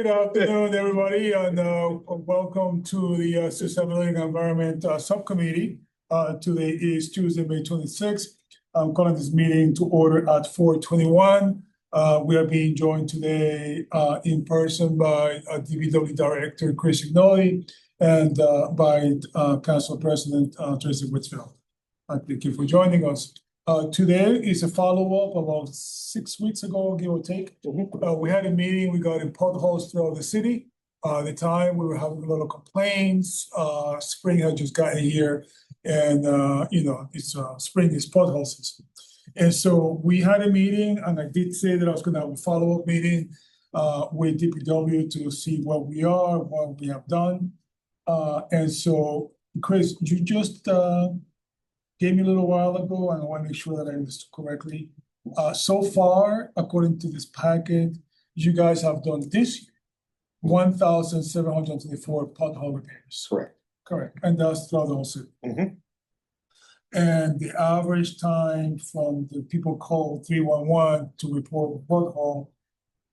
Good afternoon, everybody, and welcome to the Sustainability and Environment Subcommittee. Today is Tuesday, May 26th. I'm calling this meeting to order at 4:21. We are being joined today in person by DPW Director Chris Ignoli and by Council President Tracy Whitfield. Thank you for joining us. Today is a follow-up about 6 weeks ago, give or take. We had a meeting regarding potholes throughout the city. At the time, we were having a lot of complaints. Spring had just gotten here, and it's spring is pothole season. And so we had a meeting, and I did say that I was going to have a follow-up meeting with DPW to see what we are, what we have done. And so, Chris, you just gave me a little while ago, and I want to make sure that I understood correctly. So far, according to this packet, you guys have done this year 1,724 pothole repairs. Correct. And that's throughout the whole city. And the average time from the people call 311 to report a pothole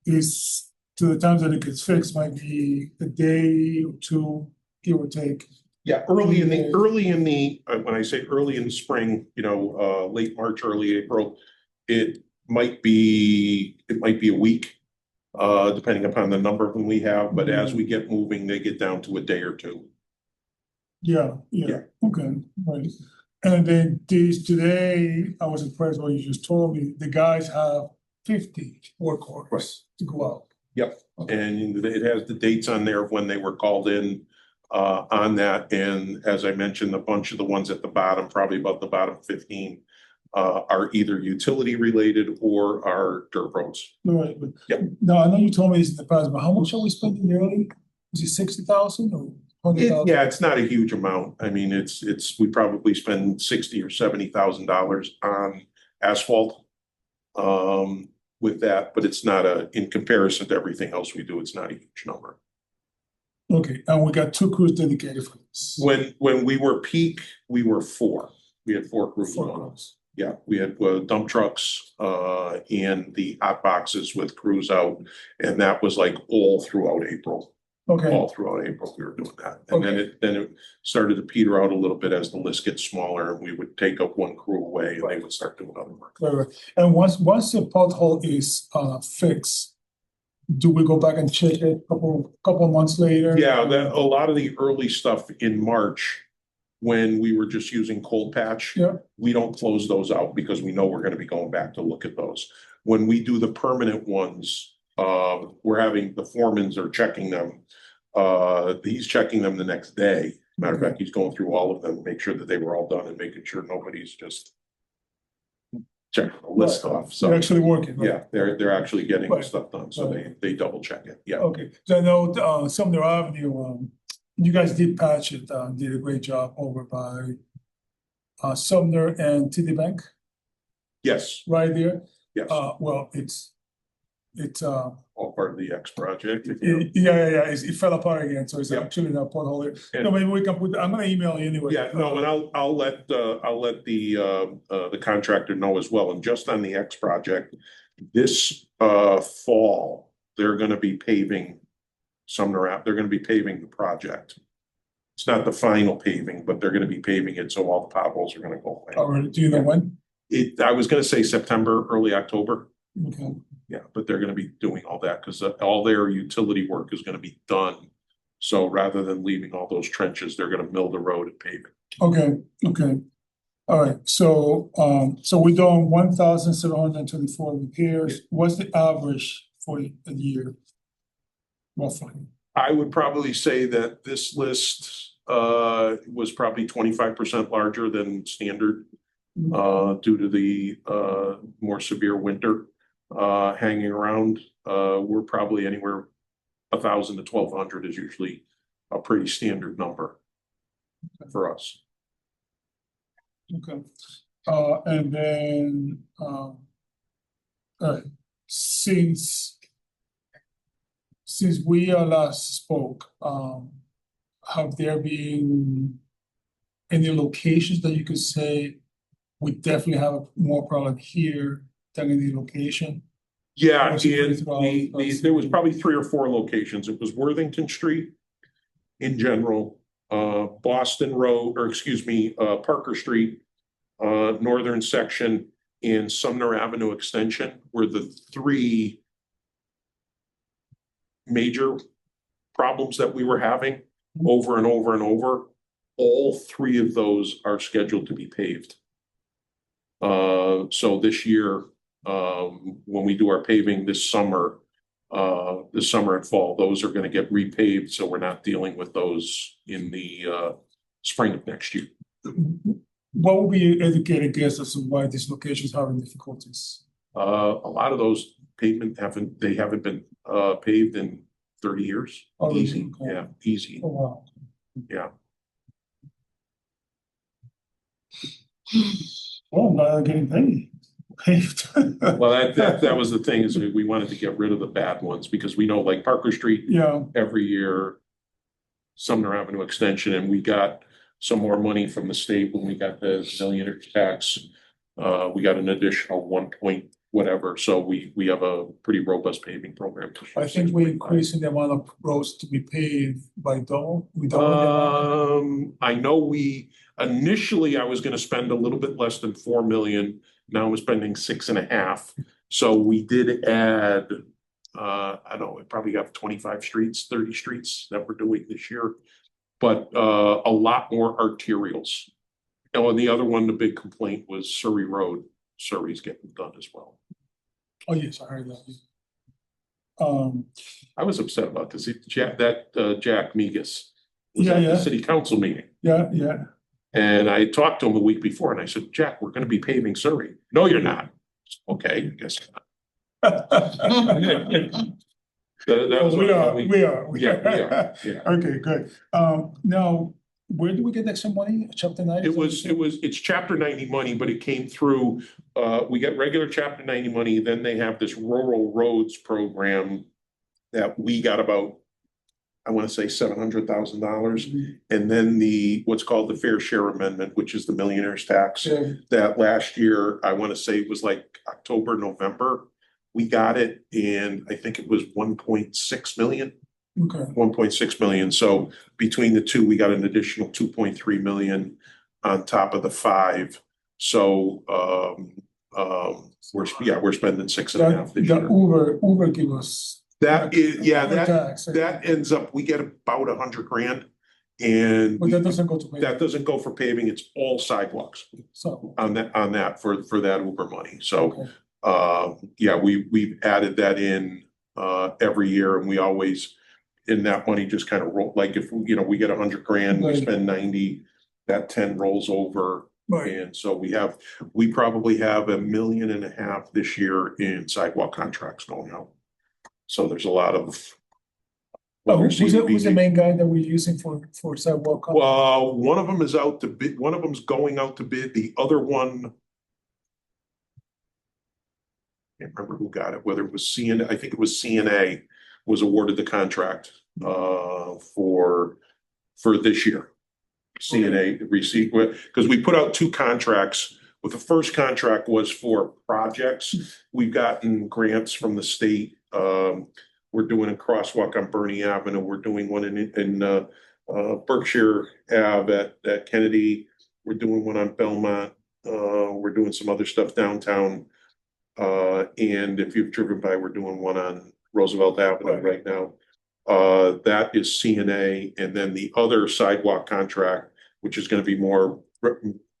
is to the time that it gets fixed might be a day or two, give or take. Yeah, early in the when I say early in the spring, late March, early April, it might be a week, depending upon the number of them we have. But as we get moving, they get down to a day or two. Yeah. Okay, right. And then today, I was impressed what you just told me. The guys have 50 work orders to go out. Yep, okay. And it has the dates on there of when they were called in. On that, and as I mentioned, a bunch of the ones at the bottom, probably about the bottom 15, are either utility related or are dirt roads. Right, but now I know you told me this in the past, but how much are we spending yearly? Is it 60,000 or 100,000? Yeah, it's not a huge amount. I mean, we probably spend $60,000 or $70,000 on asphalt with that, but it's not in comparison to everything else we do, it's not a huge number. Okay, and we got 2 crews dedicated for this. When we were peak, we were 4. We had 4 crews. 4 crews. Yeah, we had dump trucks and the hot boxes with crews out, and that was like all throughout April. Okay. All throughout April, we were doing that, and then it started to peter out a little bit as the list gets smaller, and we would take up 1 crew away, and they would start doing other work. Right. And once the pothole is fixed, do we go back and check it a couple of months later? Yeah, a lot of the early stuff in March, when we were just using cold patch, we don't close those out because we know we're going to be going back to look at those. When we do the permanent ones, we're having the foremans are checking them. He's checking them the next day. Matter of fact, he's going through all of them, make sure that they were all done and making sure nobody's just checking the list off. So they're actually working. Right? Yeah, they're actually getting the stuff done. So they double check it. Yeah. Okay. So I know Sumner Avenue, you guys did patch it, did a great job over by Sumner and TD Bank. Yes. Right there. Yes. Well, it's all part of the X project. It fell apart again, so it's actually not pothole there. No, maybe we can put. I'm gonna email you anyway. Yeah, no, and I'll let the contractor know as well. And just on the X project, this fall they're going to be paving Sumner Ave. They're going to be paving the project. It's not the final paving, but they're going to be paving it, so all the potholes are going to go away. All right. Do you know when? I was going to say September, early October. Okay. Yeah, but they're going to be doing all that because all their utility work is going to be done. So rather than leaving all those trenches, they're going to mill the road and pave it. Okay. All right. So we're doing 1,724 repairs. What's the average for a year, roughly? I would probably say that this list was probably 25% larger than standard due to the more severe winter hanging around. We're probably anywhere 1,000 to 1,200 is usually a pretty standard number for us. Okay. And then since we last spoke, have there been any locations that you could say we definitely have more problem here than in the location? Yeah, Was it and throughout, there was probably 3 or 4 locations. It was Worthington Street in general, Boston Road, or excuse me, Parker Street, northern section, and Sumner Avenue Extension were the 3 major problems that we were having over and over and over. All 3 of those are scheduled to be paved. So this year, when we do our paving this summer and fall, those are gonna get repaved, so we're not dealing with those in the spring of next year. What would be your educated guess as to why these locations are having difficulties? A lot of those pavement haven't been paved in 30 years. Oh, really? Easy, Okay. yeah, easy, Oh, wow. yeah. Well, now they're getting paid. Paved. Well, that was the thing, is we wanted to get rid of the bad ones, because we know, like Parker Street, Yeah, every year, Sumner Avenue Extension, and we got some more money from the state when we got the millionaire tax. We got an additional 1 point whatever, so we have a pretty robust paving program. I think we're increasing the amount of roads to be paved by double. We double the amount. I know initially I was gonna spend a little bit less than 4 million. Now we're spending 6.5. So we did add, I don't know, we probably got 25 streets, 30 streets that we're doing this year, but a lot more arterials. Oh, and the other one, the big complaint was Surrey Road. Surrey's getting done as well. Oh, yes, I heard that. I was upset about this. Jack Migas was Yeah, at yeah. the city council meeting. Yeah, yeah. And I talked to him the week before, and I said, Jack, we're gonna be paving Surrey. No, you're not. Okay, I guess not. That was We what- are. Yeah, we are, yeah. Okay, good. Now, where do we get that some money? Chapter 90? It's chapter 90 money, but it came through, we get regular chapter 90 money, then they have this rural roads program that we got about, I want to say $700,000. And then what's called the fair share amendment, which is the millionaire's tax, Yeah. that last year, I want to say it was like October, November. We got it, and I think it was 1.6 million. Okay. 1.6 million. So between the two, we got an additional 2.3 million on top of the 5. So we're spending 6.5 this year. Uber give us. That Tax. ends up, we get about 100 grand. And But that doesn't go to pay. that doesn't go for paving, it's all sidewalks So. on that for that Uber money. So Okay. we've added that in every year, and we always, in that money just kind of roll, like if, we get 100 grand, we Right. spend 90, that 10 rolls over. Right. And so we probably have $1.5 million this year in sidewalk contracts going out. So there's a lot of. Who's the main guy that we're using for sidewalk? Well, one of them is out to bid, one of them's going out to bid, the other one. I can't remember who got it, whether it was CNA, I think it was CNA was awarded the contract for this year. CNA received, because we put out 2 contracts. With the first contract was for projects. We've gotten grants from the state. We're doing a crosswalk on Bernie Avenue. We're doing one in Berkshire Ave at Kennedy. We're doing one on Belmont. We're doing some other stuff downtown. And if you've driven by, we're doing one on Roosevelt Avenue right now. That is CNA, and then the other sidewalk contract, which is going to be more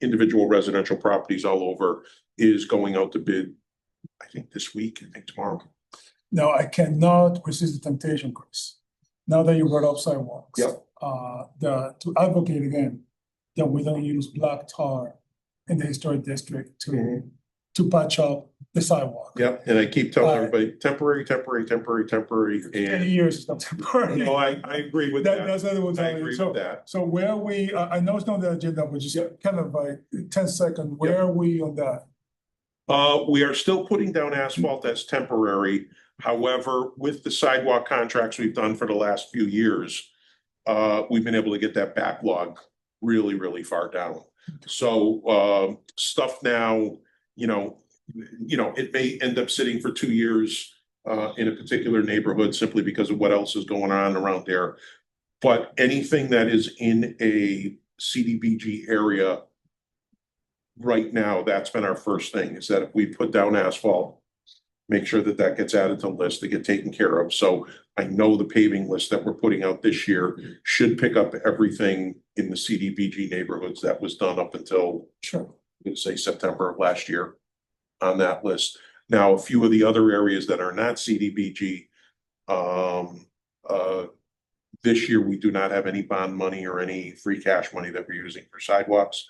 individual residential properties all over, is going out to bid, I think this week, I think tomorrow. Now, I cannot resist the temptation, Chris. Now that you brought up sidewalks. Yep. To advocate again, that we don't use black tar in the historic district to patch up the sidewalk. Yep, and I keep telling everybody, temporary, and. 10 years is not temporary. No, I agree with that. That's what I was I telling you. agree with that. So where are we, I know it's not on the agenda, but just kind of like 10 seconds, where are we on that? We are still putting down asphalt as temporary. However, with the sidewalk contracts we've done for the last few years, we've been able to get that backlog really, really far down. So stuff now, it may end up sitting for 2 years in a particular neighborhood simply because of what else is going on around there. But anything that is in a CDBG area right now, that's been our first thing, is that if we put down asphalt, make sure that that gets added to the list to get taken care of. So I know the paving list that we're putting out this year should pick up everything in the CDBG neighborhoods that was done up until, let's say, September of last year on that list. Now, a few of the other areas that are not CDBG, this year we do not have any bond money or any free cash money that we're using for sidewalks.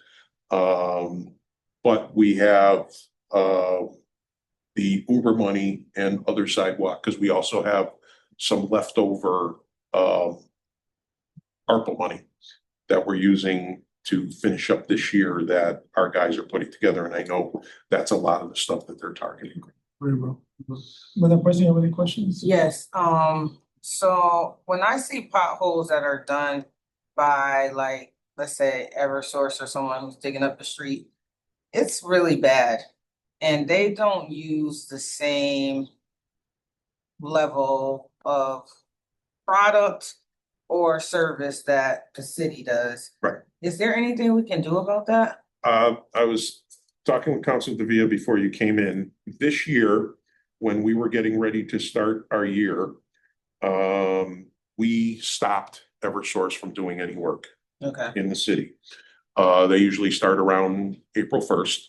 But we have the Uber money and other sidewalk, because we also have some leftover ARPA money that we're using to finish up this year that our guys are putting together. And I know that's a lot of the stuff that they're targeting. Very well. Madam President, you have any questions? Yes, so when I see potholes that are done by, like, let's say Eversource or someone who's digging up the street, it's really bad. And they don't use the same level of product or service that the city does. Right. Is there anything we can do about that? I was talking with Councilor Davia before you came in. This year, when we were getting ready to start our year, we stopped Eversource from doing any work in the city. They usually start around April 1st.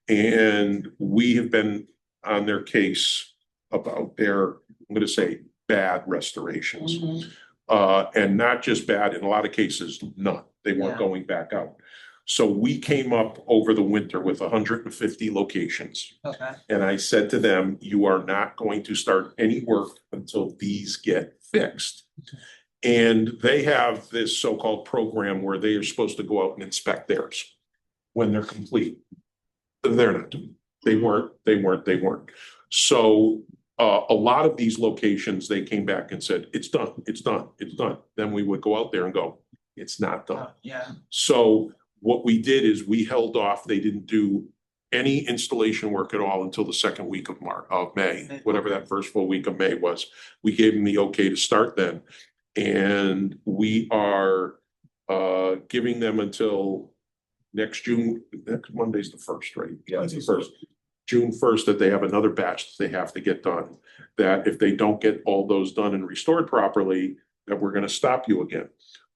And we have been on their case about their, I'm going to say, bad restorations. And not just bad, in a lot of cases, none. They weren't going back out. So we came up over the winter with 150 locations. And I said to them, you are not going to start any work until these get fixed. And they have this so-called program where they are supposed to go out and inspect theirs when they're complete. They're not doing it. They weren't. So a lot of these locations, they came back and said, it's done. Then we would go out there and go, it's not done. So what we did is we held off. They didn't do any installation work at all until the second week of May, whatever that first full week of May was. We gave them the okay to start then. And we are giving them until next Monday's the 1st, right? Yeah, it's the 1st. June 1st, that they have another batch that they have to get done. That if they don't get all those done and restored properly, that we're going to stop you again.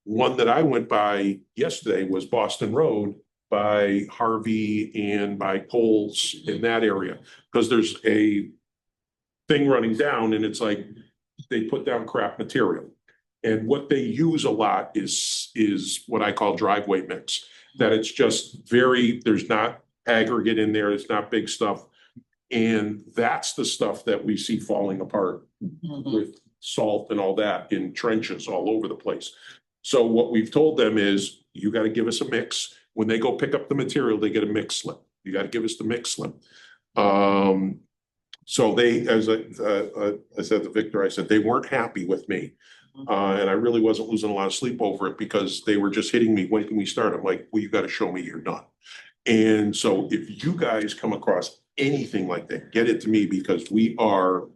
One that I went by yesterday was Boston Road by Harvey and by Coles in that area. Because there's a thing running down and it's like they put down crap material. And what they use a lot is what I call driveway mix. That it's just there's not aggregate in there, it's not big stuff. And that's the stuff that we see falling apart with salt and all that in trenches all over the place. So what we've told them is, you got to give us a mix. When they go pick up the material, they get a mix slip. You got to give us the mix slip. So they, as I said to Victor, I said, they weren't happy with me. And I really wasn't losing a lot of sleep over it because they were just hitting me. When can we start? I'm like, well, you got to show me you're done. And so if you guys come across anything like that, get it to me, because we are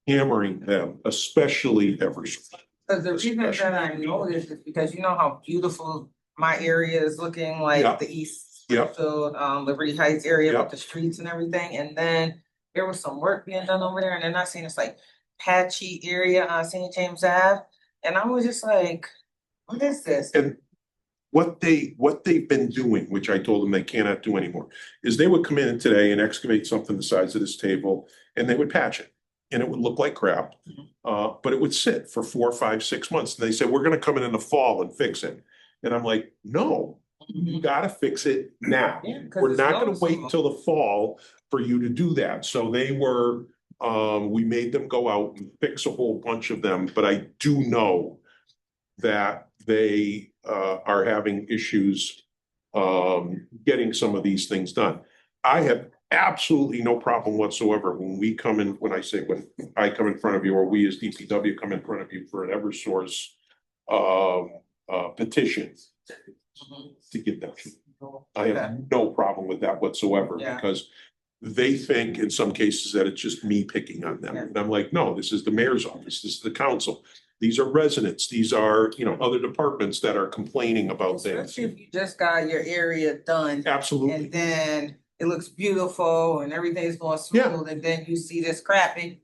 hammering them, especially Eversource. Because the reason that I know this is because you know how beautiful my area is looking, like the East Springfield, Liberty Heights area with the streets and everything. And then there was some work being done over there, and then I seen this like patchy area on St. James Ave. And I was just like, what is this? And what they've been doing, which I told them they cannot do anymore, is they would come in today and excavate something the size of this table, and they would patch it. And it would look like crap, but it would sit for 4, 5, 6 months. And they said, we're going to come in the fall and fix it. And I'm like, no, you got to fix it now. We're not going to wait until the fall for you to do that. So they were, we made them go out and fix a whole bunch of them. But I do know that they are having issues getting some of these things done. I have absolutely no problem whatsoever when we come in, when I come in front of you, or we as DPW come in front of you for an Eversource petition to get that. I have no problem with that whatsoever, because they think in some cases that it's just me picking on them. Yeah. And I'm like, no, this is the mayor's office, this is the council. These are residents, these are, other departments that are complaining about things. Especially if you just got your area done. Absolutely. And then it looks beautiful and everything's going smooth, and then you see this crap and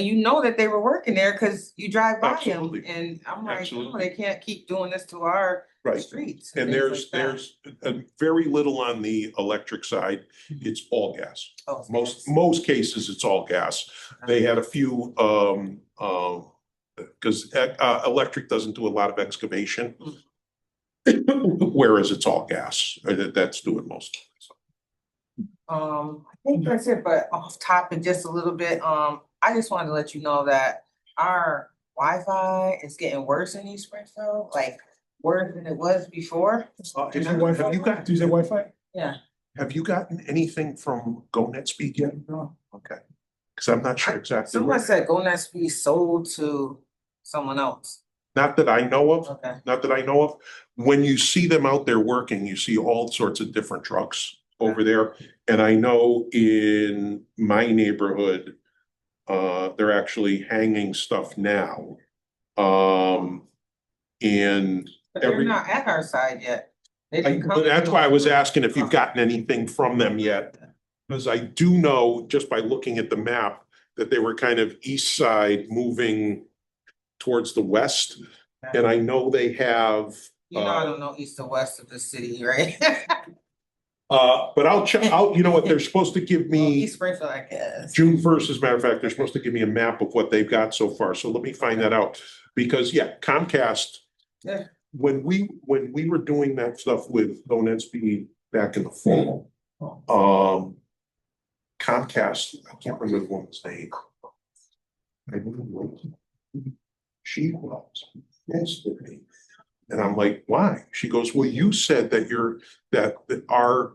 you know that they were working there because you drive by them. And I'm like, no, they can't keep doing this to our streets. And there's very little on the electric side. It's all gas. Oh, Most cases, it's all gas. They had a few, because electric doesn't do a lot of excavation, whereas it's all gas. That's doing most of it. I think that's it, but off topic just a little bit. I just wanted to let you know that our Wi-Fi is getting worse in East Springfield, like worse than it was before. Do you say Wi-Fi? Yeah. Have you gotten anything from GoNet Speed yet? No. Okay. Because I'm not sure exactly. Someone said GoNet Speed sold to someone else. Not that I know of. Okay. Not that I know of. When you see them out there working, you see all sorts of different trucks over there. And I know in my neighborhood, they're actually hanging stuff now. And But they're not at our side yet. That's why I was asking if you've gotten anything from them yet. Because I do know, just by looking at the map, that they were kind of east side moving towards the west. And I know they have. I don't know east or west of the city, right? But I'll check out, you know what, they're supposed to give me. East Springfield, I guess. June 1st, as a matter of fact, they're supposed to give me a map of what they've got so far. So let me find that out. Because Comcast, when we were doing that stuff with GoNet Speed back in the fall, Comcast, I can't remember the woman's name. She was yesterday. And I'm like, why? She goes, well, you said that our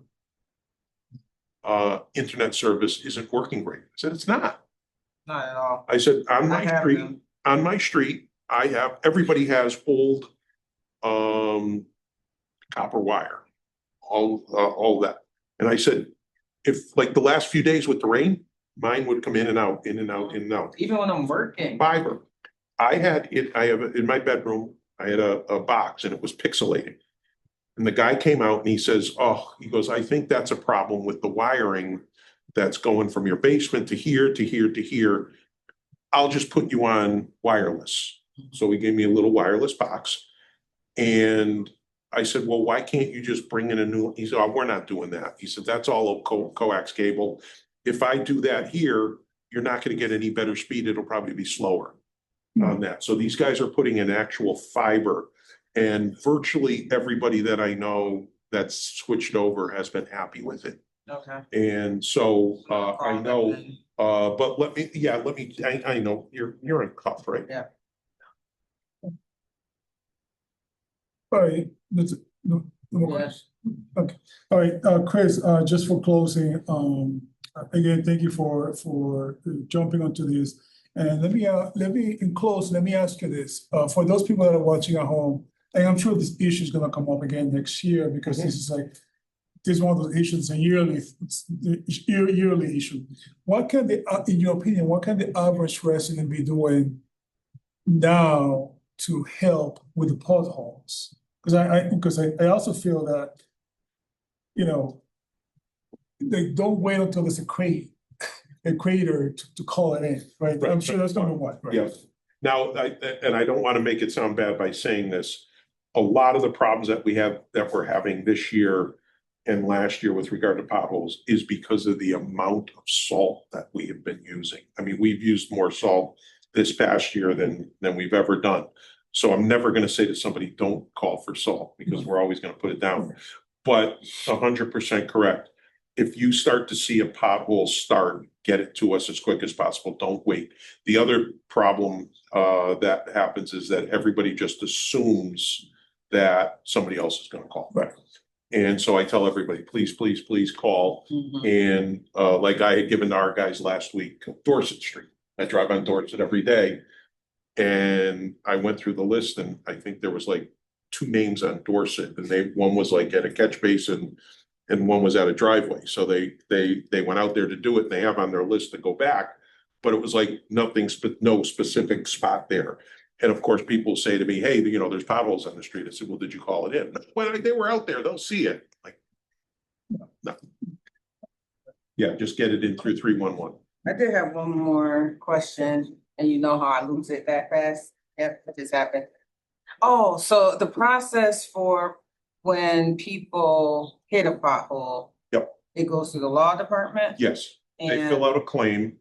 internet service isn't working great. I said, it's not. Not at all. I said, on my street, everybody has old copper wire, all that. And I said, if like the last few days with the rain, mine would come in and out, in and out, in and out. Even when I'm working. Fiber. I have in my bedroom, I had a box and it was pixelating. And the guy came out and he says, he goes, I think that's a problem with the wiring that's going from your basement to here, to here, to here. I'll just put you on wireless. So he gave me a little wireless box. And I said, well, why can't you just bring in a new? He said, we're not doing that. He said, that's all a coax cable. If I do that here, you're not going to get any better speed. It'll probably be slower on that. So these guys are putting in actual fiber, and virtually everybody that I know that's switched over has been happy with it. Okay. And so I know, but I know you're in cuff, right? Yeah. All right, no more questions. Okay, all right, Chris, just for closing, again, thank you for jumping onto this. And let me ask you this, for those people that are watching at home, and I'm sure this issue is gonna come up again next year, because this is one of those issues, a yearly issue. What can in your opinion, what can the average resident be doing now to help with the potholes? Because I also feel that, they don't wait until there's a crater to call it in, right? I'm sure that's number one, right? Yes. Now, I don't want to make it sound bad by saying this. A lot of the problems that we're having this year and last year with regard to potholes is because of the amount of salt that we have been using. I mean, we've used more salt this past year than we've ever done. So I'm never going to say to somebody, don't call for salt, because we're always going to put it down. But 100% correct. If you start to see a pothole start, get it to us as quick as possible. Don't wait. The other problem that happens is that everybody just assumes that somebody else is going to call. Right. And so I tell everybody, please, please, please call. Mm-hmm. And like I had given to our guys last week, Dorset Street. I drive on Dorset every day. And I went through the list, and I think there was like 2 names on Dorset, and one was like at a catch basin, and one was at a driveway. So they went out there to do it, and they have on their list to go back, but it was like no specific spot there. And of course, people say to me, hey, there's potholes on the street. I said, well, did you call it in? Well, they were out there, they'll see it. Like, no. Yeah, just get it in through 311. I did have one more question, and you know how I lose it that fast. Yep, it just happened. Oh, so the process for when people hit a pothole. Yep. It goes to the law department? Yes, they fill out a claim.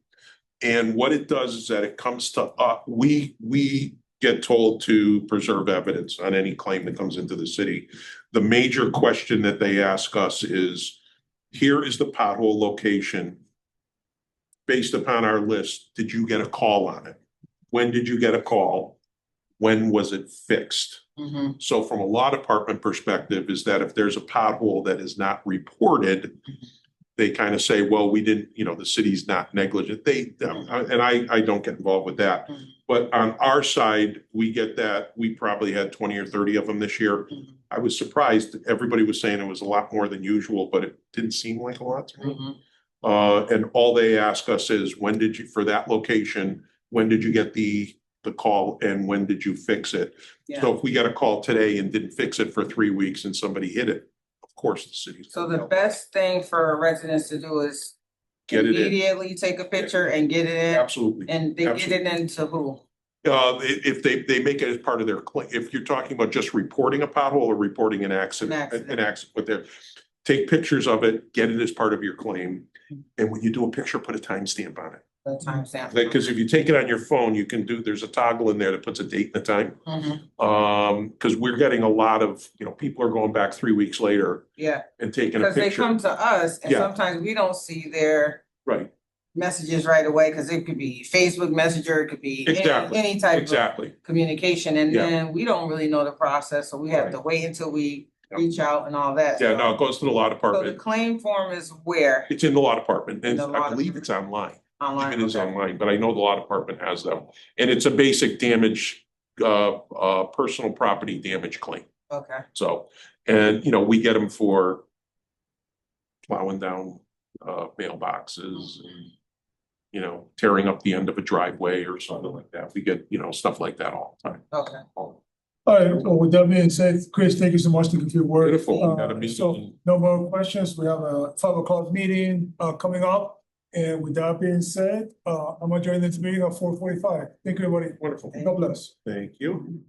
And what it does is that it comes to, we get told to preserve evidence on any claim that comes into the city. The major question that they ask us is, here is the pothole location. Based upon our list, did you get a call on it? When did you get a call? When was it fixed? Mm-hmm. So from a law department perspective is that if there's a pothole that is not reported, they kind of say, well, we didn't, the city's not negligent. And I don't get involved with that. Mm-hmm. But on our side, we get that. We probably had 20 or 30 of them this year. Mm-hmm. I was surprised. Everybody was saying it was a lot more than usual, but it didn't seem like a lot to me. Mm-hmm. And all they ask us is, for that location, when did you get the call and when did you fix it? Yeah. So if we got a call today and didn't fix it for 3 weeks and somebody hit it, of course the city's. So the best thing for residents to do is get it in. Immediately take a picture and get it in. Absolutely. And they get it into who? If they make it as part of their claim, if you're talking about just reporting a pothole or reporting an accident, but they take pictures of it, get it as part of your claim. And when you do a picture, put a timestamp on it. The timestamp. Because if you take it on your phone, you can there's a toggle in there that puts a date and a time. Mm-hmm. Because we're getting a lot of, people are going back 3 weeks later. Yeah. And taking a picture. Because they come to us and sometimes we don't see their messages right away, because it could be Facebook Messenger, it could be any type of communication, and then we don't really know the process, so we have to wait until we reach out and all that. Yeah, no, it goes to the law department. So the claim form is where? It's in the law department, and I believe it's online. It is online, but I know the law department has them, and it's a basic damage, personal property damage claim. Okay. So, and we get them for plowing down mailboxes and tearing up the end of a driveway or something like that. We get stuff like that all the time. Okay. All right, well, with that being said, Chris, thank you so much for your work. Beautiful. So no more questions. We have a 5 o'clock meeting coming up. And with that being said, I'm gonna join this meeting at 4:45. Thank you, everybody. Wonderful. God bless. Thank you.